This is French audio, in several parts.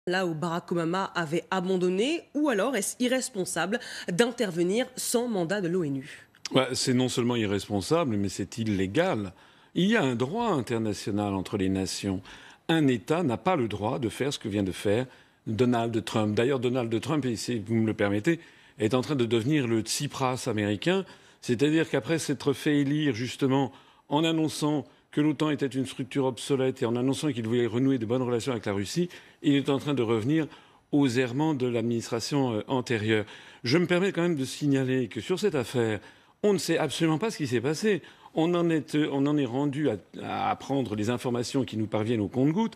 Là où Barack Obama avait abandonné, ou alors est-ce irresponsable d'intervenir sans mandat de l'ONU? Ouais, c'est non seulement irresponsable, mais c'est illégal. Il y a un droit international entre les nations. Un État n'a pas le droit de faire ce que vient de faire Donald Trump. D'ailleurs, Donald Trump, et si vous me le permettez, est en train de devenir le Tsipras américain. C'est-à-dire qu'après s'être fait élire justement en annonçant que l'OTAN était une structure obsolète et en annonçant qu'il voulait renouer de bonnes relations avec la Russie, il est en train de revenir aux errements de l'administration antérieure. Je me permets quand même de signaler que sur cette affaire, on ne sait absolument pas ce qui s'est passé. On en est rendu à apprendre les informations qui nous parviennent au compte-gouttes.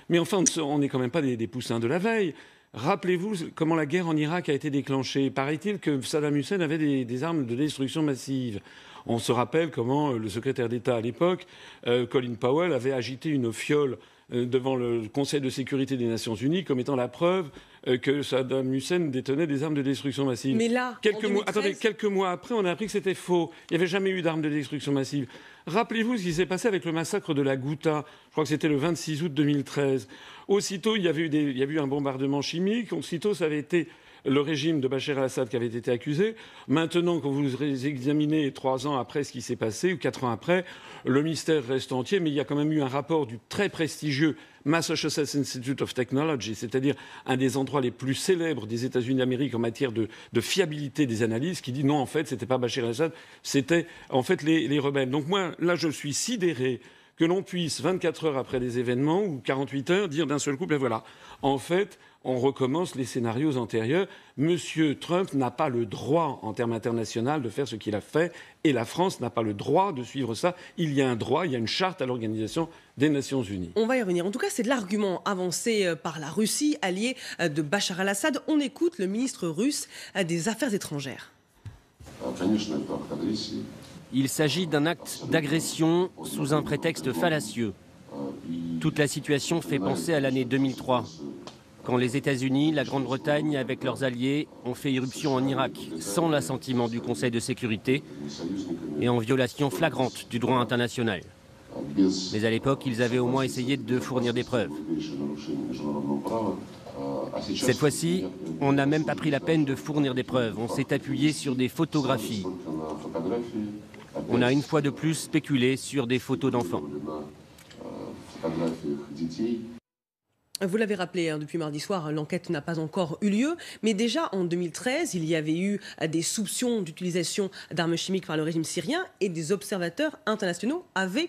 Mais enfin, on n'est quand même pas des poussins de la veille. Rappelez-vous comment la guerre en Irak a été déclenchée. Paraît-il que Saddam Hussein avait des armes de destruction massive. On se rappelle comment le secrétaire d'État à l'époque, Colin Powell, avait agité une fiole devant le Conseil de sécurité des Nations Unies comme étant la preuve que Saddam Hussein détenait des armes de destruction massive. Mais là, Quelques mois après, on a appris que c'était faux. Il n'y avait jamais eu d'armes de destruction massive. Rappelez-vous ce qui s'est passé avec le massacre de la Ghouta. Je crois que c'était le 26 août 2013. Aussitôt, il y a eu un bombardement chimique. Aussitôt, ça avait été le régime de Bachar el-Assad qui avait été accusé. Maintenant, quand vous examinez 3 ans après ce qui s'est passé, ou 4 ans après, le mystère reste entier, mais il y a quand même eu un rapport du très prestigieux Massachusetts Institute of Technology, c'est-à-dire un des endroits les plus célèbres des États-Unis d'Amérique en matière de fiabilité des analyses, qui dit non, en fait, c'était pas Bachar el-Assad, c'était en fait les rebelles. Donc moi, là, je suis sidéré que l'on puisse, 24 heures après des événements, ou 48 heures, dire d'un seul coup, ben voilà, en fait, on recommence les scénarios antérieurs. Monsieur Trump n'a pas le droit, en termes internationaux, de faire ce qu'il a fait, et la France n'a pas le droit de suivre ça. Il y a un droit, il y a une charte à l'Organisation des Nations Unies. On va y revenir. En tout cas, c'est de l'argument avancé par la Russie, alliée de Bachar el-Assad. On écoute le ministre russe des Affaires étrangères. Il s'agit d'un acte d'agression sous un prétexte fallacieux. Toute la situation fait penser à l'année 2003, quand les États-Unis, la Grande-Bretagne, avec leurs alliés, ont fait irruption en Irak sans l'assentiment du Conseil de sécurité et en violation flagrante du droit international. Mais à l'époque, ils avaient au moins essayé de fournir des preuves. Cette fois-ci, on n'a même pas pris la peine de fournir des preuves. On s'est appuyé sur des photographies. On a une fois de plus spéculé sur des photos d'enfants. Vous l'avez rappelé, depuis mardi soir, l'enquête n'a pas encore eu lieu. Mais déjà, en 2013, il y avait eu des soupçons d'utilisation d'armes chimiques par le régime syrien et des observateurs internationaux avaient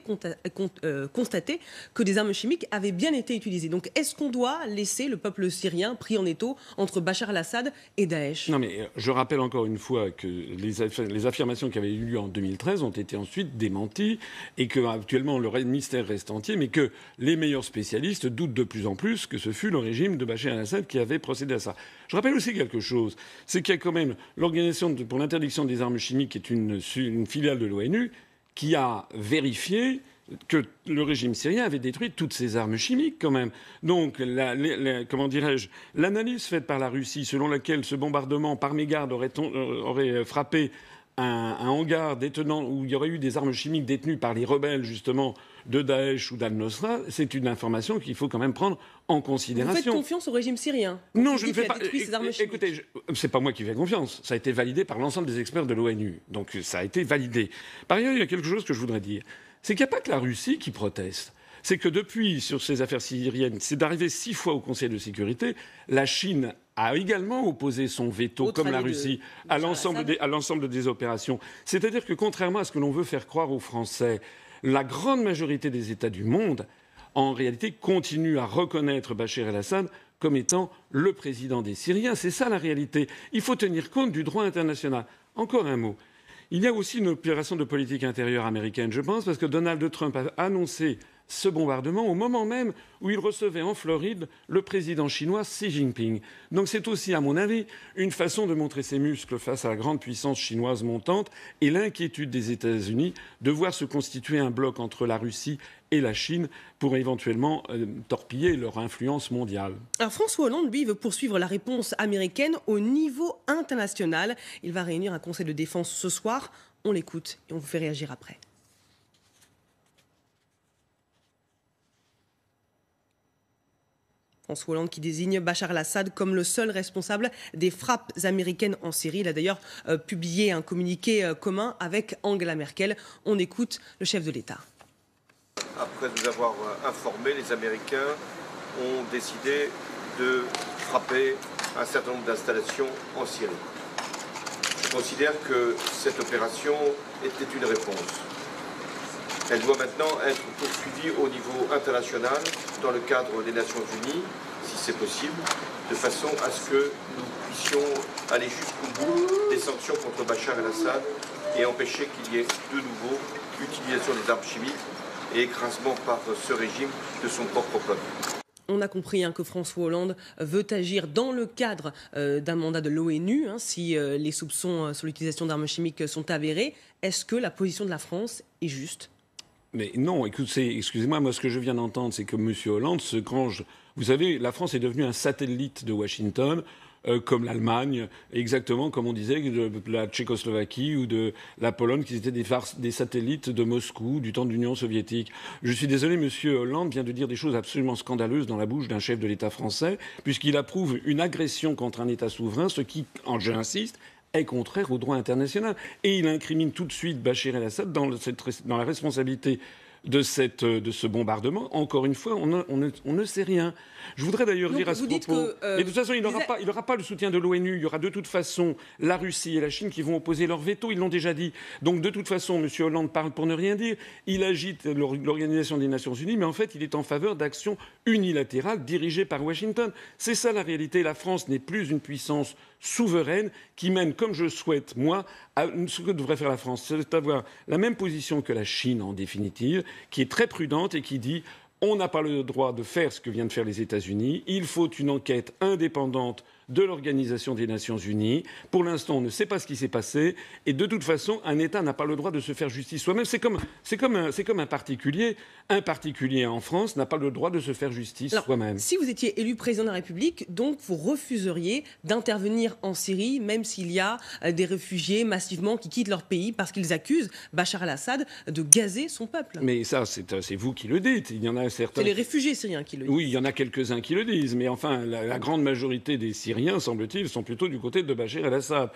constaté que des armes chimiques avaient bien été utilisées. Donc, est-ce qu'on doit laisser le peuple syrien pris en étau entre Bachar el-Assad et Daesh? Non, mais je rappelle encore une fois que les affirmations qui avaient eu lieu en 2013 ont été ensuite démenties et qu'actuellement le mystère reste entier, mais que les meilleurs spécialistes doutent de plus en plus que ce fut le régime de Bachar el-Assad qui avait procédé à ça. Je rappelle aussi quelque chose, c'est qu'il y a quand même l'Organisation pour l'interdiction des armes chimiques, qui est une filiale de l'ONU, qui a vérifié que le régime syrien avait détruit toutes ses armes chimiques quand même. Donc, comment dirais-je, l'analyse faite par la Russie, selon laquelle ce bombardement par mégarde aurait frappé un hangar détenant, où il y aurait eu des armes chimiques détenues par les rebelles, justement, de Daesh ou d'Al-Nosra, c'est une information qu'il faut quand même prendre en considération. Vous faites confiance au régime syrien? Non, je ne fais pas. Écoutez, c'est pas moi qui fais confiance. Ça a été validé par l'ensemble des experts de l'ONU. Donc ça a été validé. Par ailleurs, il y a quelque chose que je voudrais dire. C'est qu'il n'y a pas que la Russie qui proteste. C'est que depuis, sur ces affaires syriennes, c'est d'arriver 6 fois au Conseil de sécurité, la Chine a également opposé son veto, comme la Russie, à l'ensemble des opérations. C'est-à-dire que contrairement à ce que l'on veut faire croire aux Français, la grande majorité des États du monde, en réalité, continuent à reconnaître Bachar el-Assad comme étant le président des Syriens. C'est ça la réalité. Il faut tenir compte du droit international. Encore un mot. Il y a aussi une opération de politique intérieure américaine, je pense, parce que Donald Trump a annoncé ce bombardement au moment même où il recevait en Floride le président chinois Xi Jinping. Donc c'est aussi, à mon avis, une façon de montrer ses muscles face à la grande puissance chinoise montante et l'inquiétude des États-Unis de voir se constituer un bloc entre la Russie et la Chine pour éventuellement torpiller leur influence mondiale. Alors François Hollande, lui, veut poursuivre la réponse américaine au niveau international. Il va réunir un conseil de défense ce soir. On l'écoute et on vous fait réagir après. François Hollande qui désigne Bachar el-Assad comme le seul responsable des frappes américaines en Syrie. Il a d'ailleurs publié un communiqué commun avec Angela Merkel. On écoute le chef de l'État. Après nous avoir informés, les Américains ont décidé de frapper un certain nombre d'installations en Syrie. Je considère que cette opération était une réponse. Elle doit maintenant être poursuivie au niveau international dans le cadre des Nations Unies, si c'est possible, de façon à ce que nous puissions aller jusqu'au bout des sanctions contre Bachar el-Assad et empêcher qu'il y ait de nouveau utilisation des armes chimiques et écrasement par ce régime de son propre peuple. On a compris que François Hollande veut agir dans le cadre d'un mandat de l'ONU, si les soupçons sur l'utilisation d'armes chimiques sont avérés. Est-ce que la position de la France est juste ? Mais non, excusez-moi, moi ce que je viens d'entendre, c'est que M. Hollande se grange. Vous savez, la France est devenue un satellite de Washington, comme l'Allemagne, exactement comme on disait de la Tchécoslovaquie ou de la Pologne, qui étaient des satellites de Moscou, du temps de l'Union soviétique. Je suis désolé, M. Hollande vient de dire des choses absolument scandaleuses dans la bouche d'un chef de l'État français, puisqu'il approuve une agression contre un État souverain, ce qui, j'insiste, est contraire au droit international. Et il incrimine tout de suite Bachar el-Assad dans la responsabilité de ce bombardement. Encore une fois, on ne sait rien. Je voudrais d'ailleurs dire à ce propos... Et de toute façon, il n'aura pas le soutien de l'ONU. Il y aura de toute façon la Russie et la Chine qui vont opposer leur veto. Ils l'ont déjà dit. Donc de toute façon, M. Hollande parle pour ne rien dire. Il agite l'Organisation des Nations Unies, mais en fait, il est en faveur d'actions unilatérales dirigées par Washington. C'est ça la réalité. La France n'est plus une puissance souveraine qui mène, comme je souhaite, moi, à ce que devrait faire la France. C'est d'avoir la même position que la Chine, en définitive, qui est très prudente et qui dit on n'a pas le droit de faire ce que viennent de faire les États-Unis. Il faut une enquête indépendante de l'Organisation des Nations Unies. Pour l'instant, on ne sait pas ce qui s'est passé. Et de toute façon, un État n'a pas le droit de se faire justice soi-même. C'est comme un particulier. Un particulier en France n'a pas le droit de se faire justice soi-même. Si vous étiez élu président de la République, donc vous refuseriez d'intervenir en Syrie, même s'il y a des réfugiés massivement qui quittent leur pays parce qu'ils accusent Bachar el-Assad de gazer son peuple. Mais ça, c'est vous qui le dites. Il y en a certains... C'est les réfugiés syriens qui le disent. Oui, il y en a quelques-uns qui le disent. Mais enfin, la grande majorité des Syriens, semble-t-il, sont plutôt du côté de Bachar el-Assad.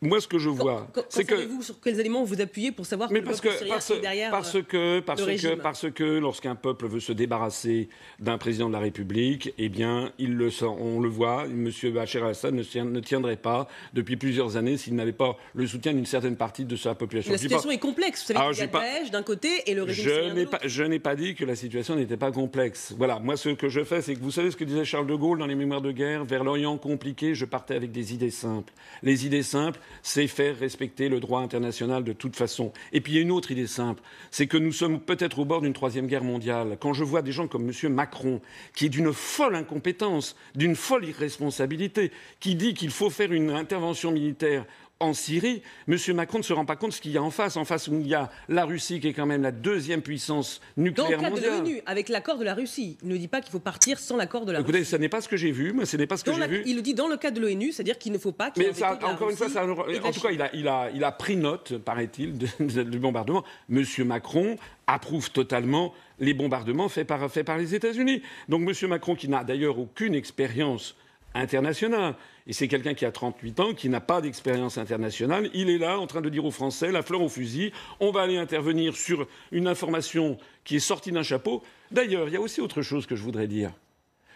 Moi, ce que je vois, c'est que... Savez-vous sur quels éléments vous appuyez pour savoir que le peuple syrien est derrière le régime ? Parce que lorsqu'un peuple veut se débarrasser d'un président de la République, eh bien, on le voit, M. Bachar el-Assad ne tiendrait pas depuis plusieurs années s'il n'avait pas le soutien d'une certaine partie de sa population. La situation est complexe. Vous savez qu'il y a Daesh d'un côté et le régime syrien de l'autre. Je n'ai pas dit que la situation n'était pas complexe. Voilà, moi, ce que je fais, c'est que vous savez ce que disait Charles de Gaulle dans les Mémoires de guerre, vers l'Orient compliqué, je partais avec des idées simples. Les idées simples, c'est faire respecter le droit international de toute façon. Et puis il y a une autre idée simple, c'est que nous sommes peut-être au bord d'une troisième guerre mondiale. Quand je vois des gens comme M. Macron, qui est d'une folle incompétence, d'une folle irresponsabilité, qui dit qu'il faut faire une intervention militaire en Syrie, M. Macron ne se rend pas compte de ce qu'il y a en face. En face, où il y a la Russie, qui est quand même la deuxième puissance nucléaire mondiale. Dans le cadre de l'ONU, avec l'accord de la Russie. Il ne dit pas qu'il faut partir sans l'accord de la Russie. Écoutez, ce n'est pas ce que j'ai vu. Moi, ce n'est pas ce que j'ai vu. Il le dit dans le cadre de l'ONU, c'est-à-dire qu'il ne faut pas qu'il y ait un veto de la encore Russie. Une fois, en tout cas, il a pris note, paraît-il, du bombardement. M. Macron approuve totalement les bombardements faits par les États-Unis. Donc M. Macron, qui n'a d'ailleurs aucune expérience internationale, et c'est quelqu'un qui a 38 ans, qui n'a pas d'expérience internationale, il est là en train de dire aux Français, la fleur au fusil, on va aller intervenir sur une information qui est sortie d'un chapeau. D'ailleurs, il y a aussi autre chose que je voudrais dire.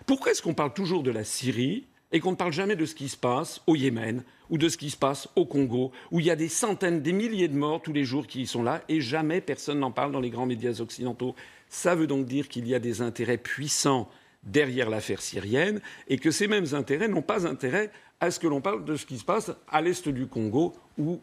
Pourquoi est-ce qu'on parle toujours de la Syrie et qu'on ne parle jamais de ce qui se passe au Yémen ou de ce qui se passe au Congo, où il y a des centaines, des milliers de morts tous les jours qui y sont là, et jamais personne n'en parle dans les grands médias occidentaux. Ça veut donc dire qu'il y a des intérêts puissants derrière l'affaire syrienne, et que ces mêmes intérêts n'ont pas intérêt à ce que l'on parle de ce qui se passe à l'est du Congo ou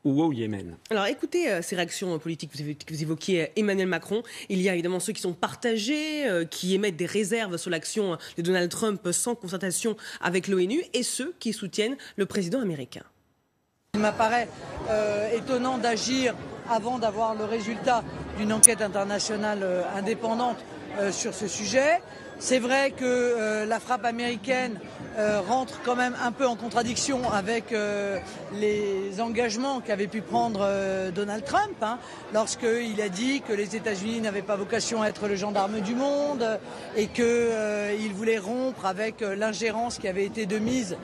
au Yémen. Alors écoutez ces réactions politiques, vous évoquiez Emmanuel Macron. Il y a évidemment ceux qui sont partagés, qui émettent des réserves sur l'action de Donald Trump sans concertation avec l'ONU, et ceux qui soutiennent le président américain. Il m'apparaît étonnant d'agir avant d'avoir le résultat d'une enquête internationale indépendante sur ce sujet. C'est vrai que la frappe américaine rentre quand même un peu en contradiction avec les engagements qu'avait pu prendre Donald Trump, hein, lorsqu'il a dit que les États-Unis n'avaient pas vocation à être le gendarme du monde et qu'il voulait rompre avec l'ingérence qui avait été de mise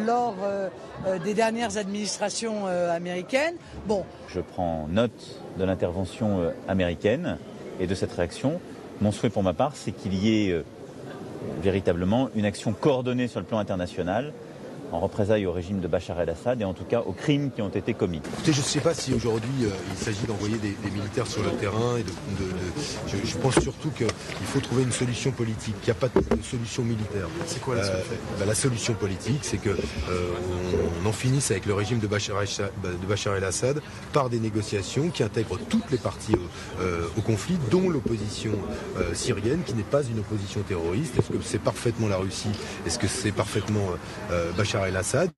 lors des dernières administrations américaines. Bon. Je prends note de l'intervention américaine et de cette réaction. Mon souhait pour ma part, c'est qu'il y ait véritablement une action coordonnée sur le plan international en représailles au régime de Bachar el-Assad et en tout cas aux crimes qui ont été commis. Écoutez, je ne sais pas si aujourd'hui il s'agit d'envoyer des militaires sur le terrain. Et je pense surtout qu'il faut trouver une solution politique. Il n'y a pas de solution militaire. C'est quoi la solution La solution politique, c'est qu'on en finisse avec le régime de Bachar el-Assad par des négociations qui intègrent toutes les parties au conflit, dont l'opposition syrienne, qui n'est pas une opposition terroriste. Est-ce que c'est parfaitement la Russie? Est-ce que c'est parfaitement Bachar el-Assad?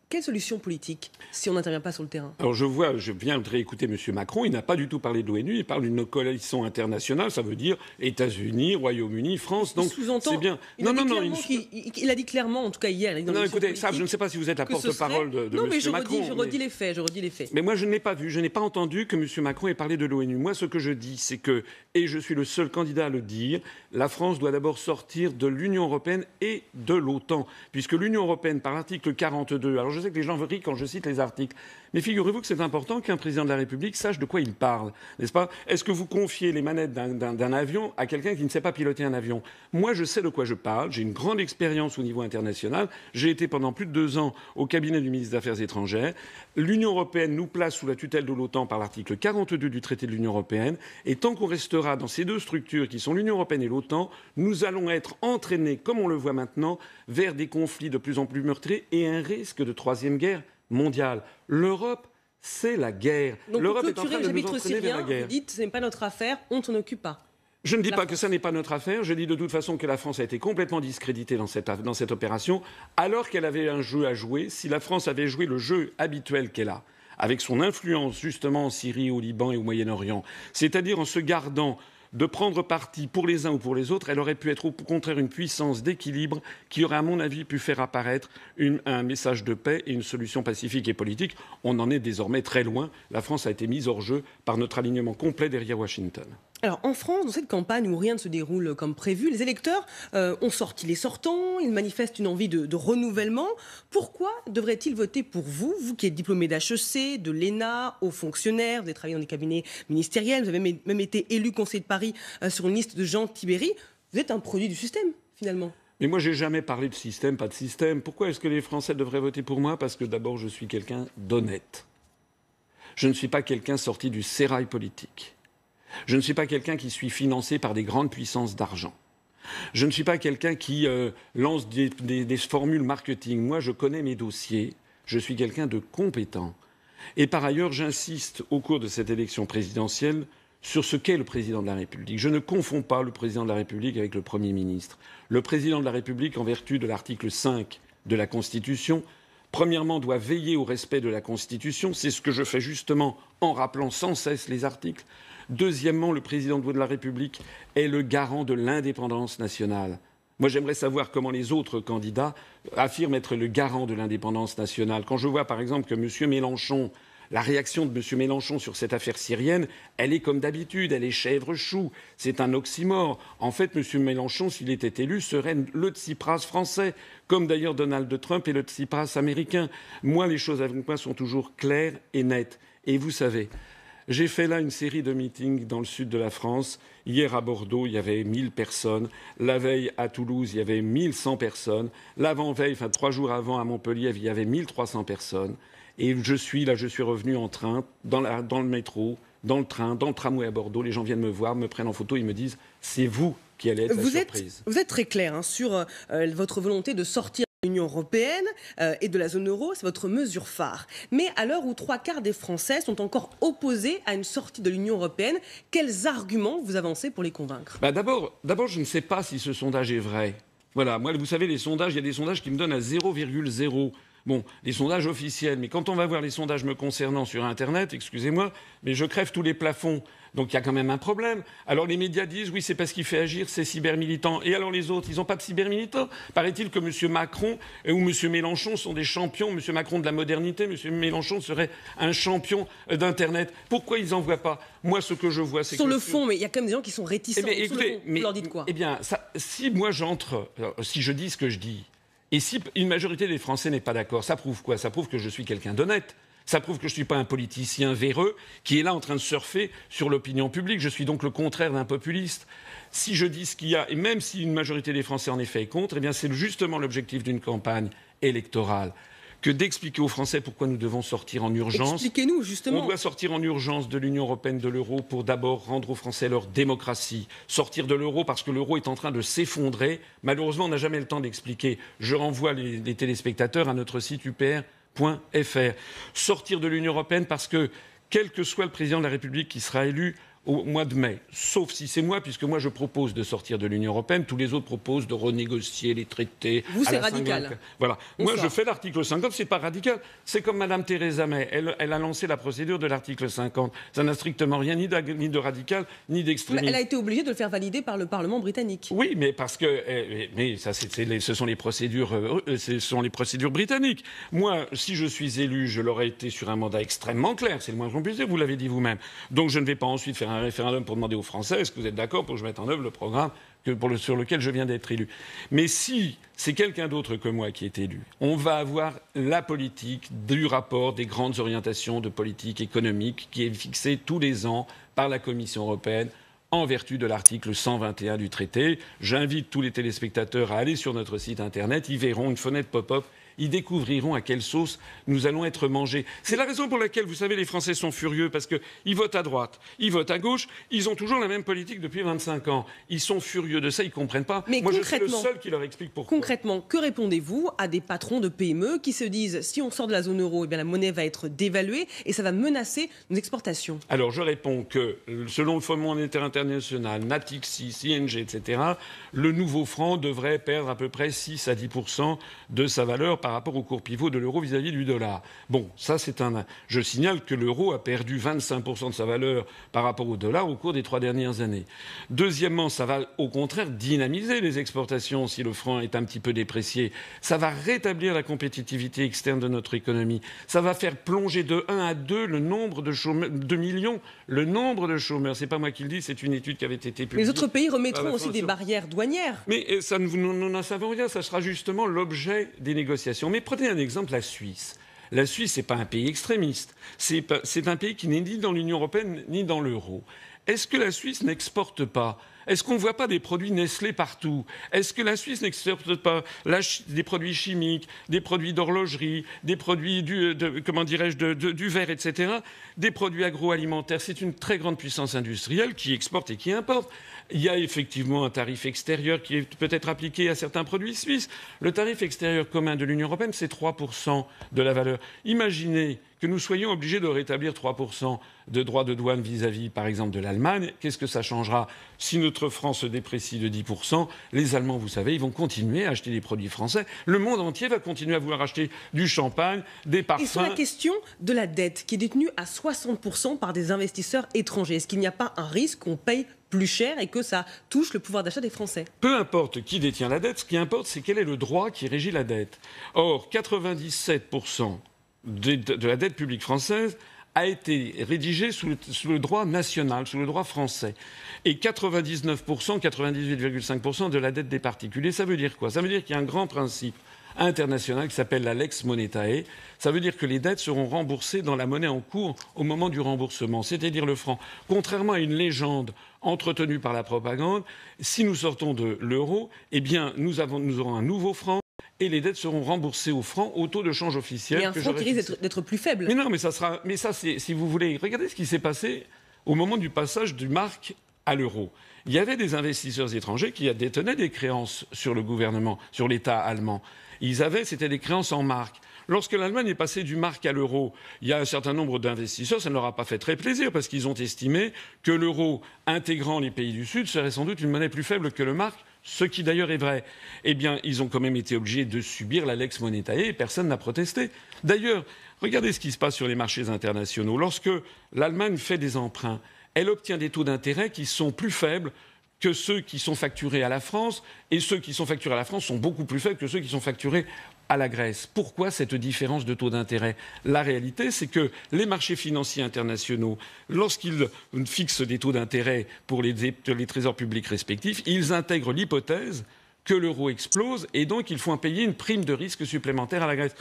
Quelle solution politique si on n'intervient pas sur le terrain? Alors je viens de réécouter M. Macron, il n'a pas du tout parlé de l'ONU, il parle d'une coalition internationale, ça veut dire États-Unis, Royaume-Uni, France, donc c'est bien. Il a dit clairement, en tout cas hier, non, écoutez, ça, je ne sais pas si vous êtes la porte-parole de M. Macron. Je redis les faits, Mais moi je ne l'ai pas vu, je n'ai pas entendu que M. Macron ait parlé de l'ONU. Moi ce que je dis, c'est que, et je suis le seul candidat à le dire, la France doit d'abord sortir de l'Union européenne et de l'OTAN, puisque l'Union européenne, par l'article 42, alors je sais que les gens rient quand je cite les articles, mais figurez-vous que c'est important qu'un président de la République sache de quoi il parle, n'est-ce pas? Est-ce que vous confiez les manettes d'un avion à quelqu'un qui ne sait pas piloter un avion? Moi, je sais de quoi je parle, j'ai une grande expérience au niveau international, j'ai été pendant plus de 2 ans au cabinet du ministre des Affaires étrangères. L'Union européenne nous place sous la tutelle de l'OTAN par l'article 42 du traité de l'Union européenne, et tant qu'on restera dans ces deux structures qui sont l'Union européenne et l'OTAN, nous allons être entraînés, comme on le voit maintenant, vers des conflits de plus en plus meurtriers et un risque de troisième guerre mondiale. L'Europe, c'est la guerre. L'Europe est en train de nous entraîner vers la guerre. Vous dites, ce n'est pas notre affaire, on ne s'en occupe pas. Je ne dis pas que ça n'est pas notre affaire. Je dis de toute façon que la France a été complètement discréditée dans cette opération, alors qu'elle avait un jeu à jouer. Si la France avait joué le jeu habituel qu'elle a, avec son influence justement en Syrie, au Liban et au Moyen-Orient, c'est-à-dire en se gardant de prendre parti pour les uns ou pour les autres, elle aurait pu être au contraire une puissance d'équilibre qui aurait, à mon avis, pu faire apparaître un message de paix et une solution pacifique et politique. On en est désormais très loin. La France a été mise hors jeu par notre alignement complet derrière Washington. Alors en France, dans cette campagne où rien ne se déroule comme prévu, les électeurs ont sorti les sortants, ils manifestent une envie de renouvellement. Pourquoi devraient-ils voter pour vous, vous qui êtes diplômé d'HEC, de l'ENA, haut fonctionnaire, vous avez travaillé dans des cabinets ministériels, vous avez même été élu conseiller de Paris sur une liste de Jean Tibéri. Vous êtes un produit du système, finalement. Mais moi, j'ai jamais parlé de système, pas de système. Pourquoi est-ce que les Français devraient voter pour moi? Parce que d'abord, je suis quelqu'un d'honnête. Je ne suis pas quelqu'un sorti du sérail politique. Je ne suis pas quelqu'un qui suis financé par des grandes puissances d'argent. Je ne suis pas quelqu'un qui lance des formules marketing. Moi, je connais mes dossiers. Je suis quelqu'un de compétent. Et par ailleurs, j'insiste au cours de cette élection présidentielle sur ce qu'est le président de la République. Je ne confonds pas le président de la République avec le Premier ministre. Le président de la République, en vertu de l'article 5 de la Constitution, premièrement, doit veiller au respect de la Constitution. C'est ce que je fais justement en rappelant sans cesse les articles. Deuxièmement, le président de la République est le garant de l'indépendance nationale. Moi, j'aimerais savoir comment les autres candidats affirment être le garant de l'indépendance nationale. Quand je vois, par exemple, que M. Mélenchon, la réaction de M. Mélenchon sur cette affaire syrienne, elle est comme d'habitude, elle est chèvre-chou. C'est un oxymore. En fait, M. Mélenchon, s'il était élu, serait le Tsipras français, comme d'ailleurs Donald Trump est le Tsipras américain. Moi, les choses avec moi sont toujours claires et nettes. Et vous savez, j'ai fait là une série de meetings dans le sud de la France. Hier à Bordeaux, il y avait 1000 personnes. La veille à Toulouse, il y avait 1100 personnes. L'avant-veille, 3 jours avant à Montpellier, il y avait 1300 personnes. Et je suis revenu en train, dans le métro, dans le train, dans le tramway à Bordeaux. Les gens viennent me voir, me prennent en photo, ils me disent « c'est vous qui allez être la surprise ». Vous êtes très clair sur votre volonté de sortir de l'Union européenne et de la zone euro, c'est votre mesure phare. Mais à l'heure où 3/4 des Français sont encore opposés à une sortie de l'Union européenne, quels arguments vous avancez pour les convaincre? D'abord, je ne sais pas si ce sondage est vrai. Voilà, moi, vous savez, les sondages, il y a des sondages qui me donnent à 0,0. Bon, les sondages officiels, mais quand on va voir les sondages me concernant sur Internet, excusez-moi, mais je crève tous les plafonds. Donc il y a quand même un problème. Alors les médias disent oui, c'est parce qu'il fait agir ces cybermilitants. Et alors les autres, ils n'ont pas de cybermilitants. Paraît-il que M. Macron ou M. Mélenchon sont des champions. M. Macron de la modernité, M. Mélenchon serait un champion d'Internet. Pourquoi ils n'en voient pas? Moi, ce que je vois, c'est que... Sur le fond, mais il y a quand même des gens qui sont réticents. Eh bien, écoutez, sur le fond, vous leur dites quoi? Eh bien, si moi j'entre, si je dis ce que je dis, et si une majorité des Français n'est pas d'accord, ça prouve quoi? Ça prouve que je suis quelqu'un d'honnête. Ça prouve que je ne suis pas un politicien véreux qui est là en train de surfer sur l'opinion publique. Je suis donc le contraire d'un populiste. Si je dis ce qu'il y a, et même si une majorité des Français en effet est contre, eh bien c'est justement l'objectif d'une campagne électorale que d'expliquer aux Français pourquoi nous devons sortir en urgence. Expliquez-nous, justement. On doit sortir en urgence de l'Union européenne, de l'euro, pour d'abord rendre aux Français leur démocratie. Sortir de l'euro parce que l'euro est en train de s'effondrer. Malheureusement, on n'a jamais le temps d'expliquer. Je renvoie les téléspectateurs à notre site upr.fr. Sortir de l'Union européenne parce que, quel que soit le président de la République qui sera élu au mois de mai, sauf si c'est moi, puisque moi je propose de sortir de l'Union européenne, tous les autres proposent de renégocier les traités. Vous, c'est radical. Voilà. Moi, je fais l'article 50, c'est pas radical. C'est comme Mme Theresa May. Elle a lancé la procédure de l'article 50. Ça n'a strictement rien ni de radical, ni d'extrémiste. Elle a été obligée de le faire valider par le Parlement britannique. Oui, mais parce que... Mais ça, ce sont les procédures britanniques. Moi, si je suis élu, je l'aurais été sur un mandat extrêmement clair. C'est le moins qu'on puisse dire, vous l'avez dit vous-même. Donc je ne vais pas ensuite faire un référendum pour demander aux Français est-ce que vous êtes d'accord pour que je mette en œuvre le programme sur lequel je viens d'être élu. Mais si c'est quelqu'un d'autre que moi qui est élu, on va avoir la politique du rapport des grandes orientations de politique économique qui est fixée tous les ans par la Commission européenne en vertu de l'article 121 du traité. J'invite tous les téléspectateurs à aller sur notre site internet, ils verront une fenêtre pop-up. Ils découvriront à quelle sauce nous allons être mangés. C'est la raison pour laquelle, vous savez, les Français sont furieux, parce qu'ils votent à droite, ils votent à gauche, ils ont toujours la même politique depuis 25 ans. Ils sont furieux de ça, ils ne comprennent pas. Mais moi, je suis le seul qui leur explique pourquoi. Concrètement, que répondez-vous à des patrons de PME qui se disent, si on sort de la zone euro, eh bien, la monnaie va être dévaluée et ça va menacer nos exportations? Alors, je réponds que, selon le Fonds monétaire international, Natixis, ING, etc., le nouveau franc devrait perdre à peu près 6 à 10% de sa valeur par rapport au cours pivot de l'euro vis-à-vis du dollar. Bon, ça c'est Je signale que l'euro a perdu 25% de sa valeur par rapport au dollar au cours des 3 dernières années. Deuxièmement, ça va au contraire dynamiser les exportations si le franc est un petit peu déprécié. Ça va rétablir la compétitivité externe de notre économie. Ça va faire plonger de 1 à 2 le nombre de chômeurs, 2 millions, le nombre de chômeurs. C'est pas moi qui le dis, c'est une étude qui avait été publiée. Les autres pays remettront aussi des barrières douanières. Mais ça, nous n'en savons rien. Ça sera justement l'objet des négociations. Mais prenez un exemple, la Suisse. La Suisse, n'est pas un pays extrémiste. C'est un pays qui n'est ni dans l'Union européenne ni dans l'euro. Est-ce que la Suisse n'exporte pas? Est-ce qu'on ne voit pas des produits Nestlé partout? Est-ce que la Suisse n'exporte pas des produits chimiques, des produits d'horlogerie, des produits du verre, etc., des produits agroalimentaires? C'est une très grande puissance industrielle qui exporte et qui importe. Il y a effectivement un tarif extérieur qui est peut-être appliqué à certains produits suisses. Le tarif extérieur commun de l'Union européenne, c'est 3% de la valeur. Imaginez que nous soyons obligés de rétablir 3% de droits de douane vis-à-vis, par exemple, de l'Allemagne. Qu'est-ce que ça changera? Si notre franc se déprécie de 10%, les Allemands, vous savez, ils vont continuer à acheter des produits français. Le monde entier va continuer à vouloir acheter du champagne, des parfums. Et sur la question de la dette, qui est détenue à 60% par des investisseurs étrangers, est-ce qu'il n'y a pas un risque qu'on paye plus cher et que ça touche le pouvoir d'achat des Français? Peu importe qui détient la dette, ce qui importe, c'est quel est le droit qui régit la dette. Or, 97% de la dette publique française a été rédigée sous le droit national, sous le droit français. Et 99%, 98,5% de la dette des particuliers, ça veut dire quoi? Ça veut dire qu'il y a un grand principe international qui s'appelle la lex monetae. Ça veut dire que les dettes seront remboursées dans la monnaie en cours au moment du remboursement, c'est-à-dire le franc. Contrairement à une légende entretenue par la propagande, si nous sortons de l'euro, eh bien, nous aurons un nouveau franc et les dettes seront remboursées au franc au taux de change officiel. Mais un franc qui risque d'être plus faible. Mais non, mais ça, c'est, si vous voulez, regardez ce qui s'est passé au moment du passage du mark à l'euro. Il y avait des investisseurs étrangers qui détenaient des créances sur le gouvernement, sur l'État allemand. C'était des créances en marques. Lorsque l'Allemagne est passée du mark à l'euro, il y a un certain nombre d'investisseurs, ça ne leur a pas fait très plaisir parce qu'ils ont estimé que l'euro intégrant les pays du Sud serait sans doute une monnaie plus faible que le mark ce qui d'ailleurs est vrai, eh bien, ils ont quand même été obligés de subir la lex monetae et personne n'a protesté. D'ailleurs, regardez ce qui se passe sur les marchés internationaux. Lorsque l'Allemagne fait des emprunts, elle obtient des taux d'intérêt qui sont plus faibles que ceux qui sont facturés à la France, et ceux qui sont facturés à la France sont beaucoup plus faibles que ceux qui sont facturés à la Grèce. Pourquoi cette différence de taux d'intérêt? La réalité, c'est que les marchés financiers internationaux, lorsqu'ils fixent des taux d'intérêt pour les trésors publics respectifs, ils intègrent l'hypothèse que l'euro explose et donc ils font payer une prime de risque supplémentaire à la Grèce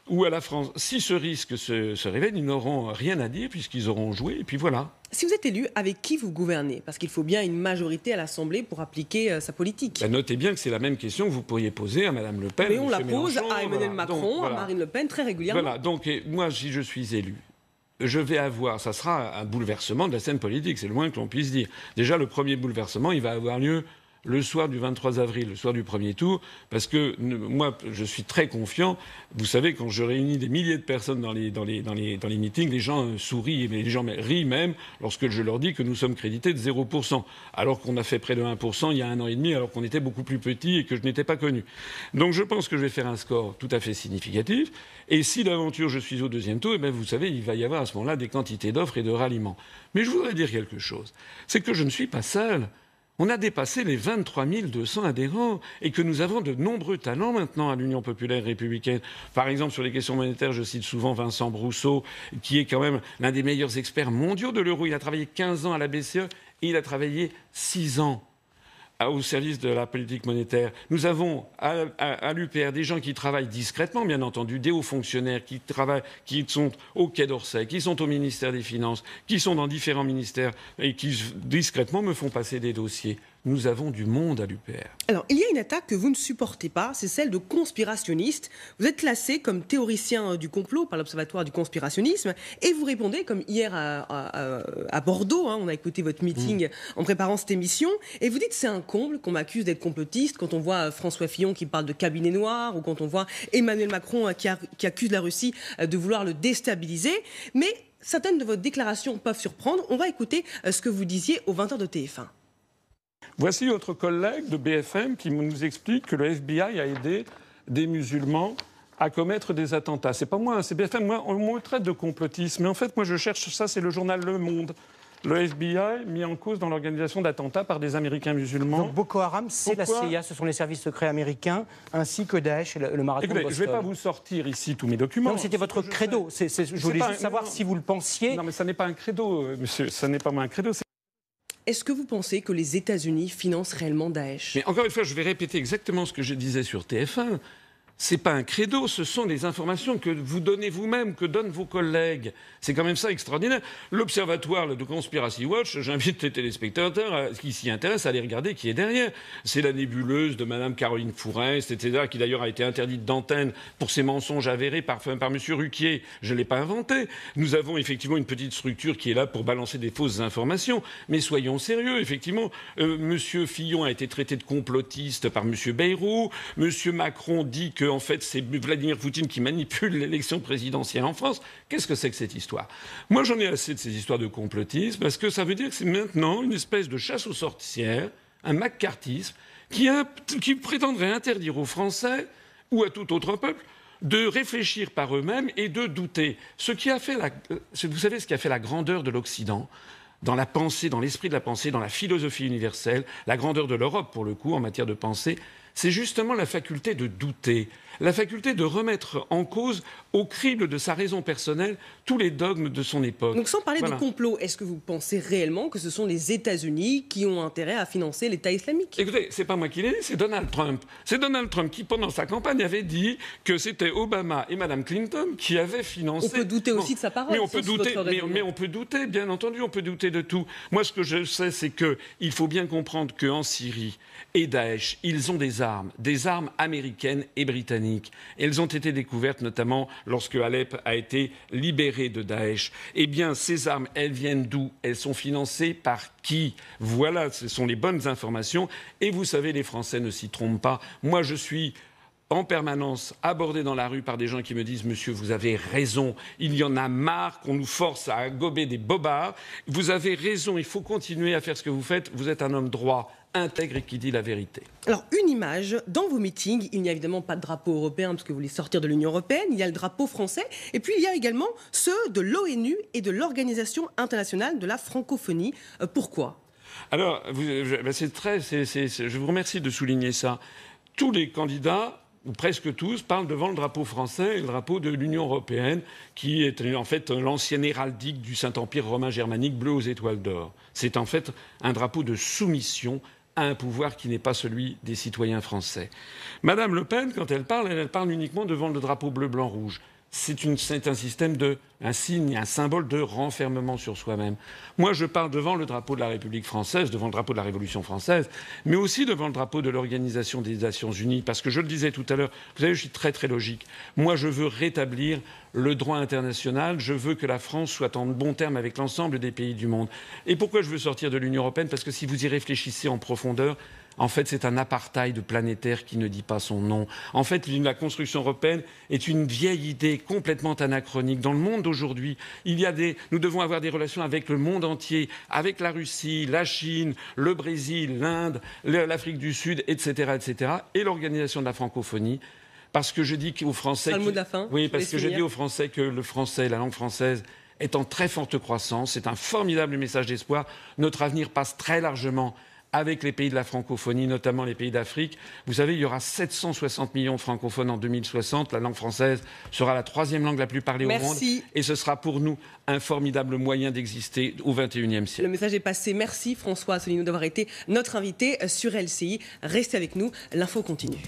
ou à la France. Si ce risque se révèle, ils n'auront rien à dire puisqu'ils auront joué, et puis voilà. Si vous êtes élu, avec qui vous gouvernez? Parce qu'il faut bien une majorité à l'Assemblée pour appliquer sa politique. Ben, notez bien que c'est la même question que vous pourriez poser à Mme Le Pen. Mais on la pose Mélenchon, à Emmanuel Macron, à Marine Le Pen, très régulièrement. Voilà, donc moi, si je suis élu, je vais avoir, ça sera un bouleversement de la scène politique, c'est le moins que l'on puisse dire. Déjà, le premier bouleversement, il va avoir lieu le soir du 23 avril, le soir du premier tour, parce que moi, je suis très confiant. Vous savez, quand je réunis des milliers de personnes dans les meetings, les gens sourient, mais les gens rient même lorsque je leur dis que nous sommes crédités de 0%, alors qu'on a fait près de 1% il y a 1 an et demi, alors qu'on était beaucoup plus petit et que je n'étais pas connu. Donc je pense que je vais faire un score tout à fait significatif. Et si d'aventure je suis au deuxième tour, eh bien, vous savez, il va y avoir à ce moment-là des quantités d'offres et de ralliements. Mais je voudrais dire quelque chose. C'est que je ne suis pas seul. On a dépassé les 23 200 adhérents et que nous avons de nombreux talents maintenant à l'Union populaire républicaine. Par exemple, sur les questions monétaires, je cite souvent Vincent Brousseau, qui est quand même l'un des meilleurs experts mondiaux de l'euro. Il a travaillé 15 ans à la BCE et il a travaillé 6 ans au service de la politique monétaire. Nous avons à l'UPR des gens qui travaillent discrètement, bien entendu, des hauts fonctionnaires qui sont au Quai d'Orsay, qui sont au ministère des Finances, qui sont dans différents ministères et qui discrètement me font passer des dossiers. Nous avons du monde à l'UPR. Alors, il y a une attaque que vous ne supportez pas, c'est celle de conspirationnistes. Vous êtes classé comme théoricien du complot par l'Observatoire du conspirationnisme et vous répondez, comme hier à Bordeaux, on a écouté votre meeting en préparant cette émission, et vous dites c'est un comble qu'on m'accuse d'être complotiste quand on voit François Fillon qui parle de cabinet noir ou quand on voit Emmanuel Macron qui accuse la Russie de vouloir le déstabiliser. Mais certaines de vos déclarations peuvent surprendre. On va écouter ce que vous disiez aux 20h de TF1. Voici votre collègue de BFM qui nous explique que le FBI a aidé des musulmans à commettre des attentats. C'est pas moi, c'est BFM. Moi, on me traite de complotiste. Mais en fait, moi, je cherche ça, c'est le journal Le Monde. Le FBI mis en cause dans l'organisation d'attentats par des Américains musulmans. Donc Boko Haram, c'est la CIA, ce sont les services secrets américains, ainsi que Daesh et le marathon de Boston. Je ne vais pas vous sortir ici tous mes documents. Non, c'était votre credo. Je voulais juste savoir si vous le pensiez. Non, mais ça n'est pas un credo, monsieur. Ça n'est pas un credo. Est-ce que vous pensez que les États-Unis financent réellement Daesh? Mais encore une fois, je vais répéter exactement ce que je disais sur TF1. C'est pas un credo, ce sont des informations que vous donnez vous-même, que donnent vos collègues. C'est quand même ça extraordinaire. L'Observatoire de Conspiracy Watch, j'invite les téléspectateurs qui s'y intéressent à aller regarder qui est derrière. C'est la nébuleuse de Mme Caroline Fourest, etc., qui d'ailleurs a été interdite d'antenne pour ses mensonges avérés par M. Ruquier. Je ne l'ai pas inventé. Nous avons effectivement une petite structure qui est là pour balancer des fausses informations. Mais soyons sérieux, effectivement. M. Fillon a été traité de complotiste par M. Bayrou. M. Macron dit que en fait, c'est Vladimir Poutine qui manipule l'élection présidentielle en France. Qu'est-ce que c'est que cette histoire? Moi, j'en ai assez de ces histoires de complotisme, parce que ça veut dire que c'est maintenant une espèce de chasse aux sorcières, un macartisme, qui prétendrait interdire aux Français, ou à tout autre peuple, de réfléchir par eux-mêmes et de douter. Vous savez ce qui a fait la grandeur de l'Occident dans la pensée, dans l'esprit de la pensée, dans la philosophie universelle, la grandeur de l'Europe, pour le coup, en matière de pensée, c'est justement la faculté de douter, la faculté de remettre en cause, au crible de sa raison personnelle, tous les dogmes de son époque. Donc sans parler de complot, est-ce que vous pensez réellement que ce sont les États-Unis qui ont intérêt à financer l'État islamique? Écoutez, c'est pas moi qui l'ai dit, c'est Donald Trump. C'est Donald Trump qui, pendant sa campagne, avait dit que c'était Obama et Mme Clinton qui avaient financé... On peut douter aussi de sa parole. Mais on peut douter, mais on peut douter, bien entendu, on peut douter de tout. Moi, ce que je sais, c'est qu'il faut bien comprendre qu'en Syrie et Daesh, ils ont des armes américaines et britanniques. Elles ont été découvertes notamment lorsque Alep a été libéré de Daesh. Eh bien, ces armes, elles viennent d'où? Elles sont financées par qui? Voilà, ce sont les bonnes informations. Et vous savez, les Français ne s'y trompent pas. Moi, je suis en permanence abordé dans la rue par des gens qui me disent « Monsieur, vous avez raison, il y en a marre qu'on nous force à gober des bobards. Vous avez raison, il faut continuer à faire ce que vous faites. Vous êtes un homme droit, intègre et qui dit la vérité. Alors, une image, dans vos meetings, il n'y a évidemment pas de drapeau européen parce que vous voulez sortir de l'Union européenne, il y a le drapeau français, et puis il y a également ceux de l'ONU et de l'Organisation internationale de la francophonie. Pourquoi ? Alors, je vous remercie de souligner ça. Tous les candidats, ou presque tous, parlent devant le drapeau français et le drapeau de l'Union européenne, qui est en fait l'ancienne héraldique du Saint-Empire romain germanique bleu aux étoiles d'or. C'est en fait un drapeau de soumission à un pouvoir qui n'est pas celui des citoyens français. Madame Le Pen, quand elle parle uniquement devant le drapeau bleu, blanc, rouge. C'est un système un signe, un symbole de renfermement sur soi-même. Moi, je parle devant le drapeau de la République française, devant le drapeau de la Révolution française, mais aussi devant le drapeau de l'Organisation des Nations Unies, parce que je le disais tout à l'heure, vous savez, je suis très très logique. Moi, je veux rétablir le droit international, je veux que la France soit en bon terme avec l'ensemble des pays du monde. Et pourquoi je veux sortir de l'Union européenne ? Parce que si vous y réfléchissez en profondeur, en fait, c'est un apartheid planétaire qui ne dit pas son nom. En fait, la construction européenne est une vieille idée complètement anachronique. Dans le monde d'aujourd'hui, nous devons avoir des relations avec le monde entier, avec la Russie, la Chine, le Brésil, l'Inde, l'Afrique du Sud, etc., etc., et l'Organisation de la francophonie. Parce que je dis aux Français... C'est le mot de la fin. Oui, parce que je dis aux Français que le français, la langue française, est en très forte croissance. C'est un formidable message d'espoir. Notre avenir passe très largement avec les pays de la francophonie, notamment les pays d'Afrique. Vous savez, il y aura 760 millions de francophones en 2060. La langue française sera la 3e langue la plus parlée au monde. Et ce sera pour nous un formidable moyen d'exister au XXIe siècle. Le message est passé. Merci François Asselineau d'avoir été notre invité sur LCI. Restez avec nous, l'info continue.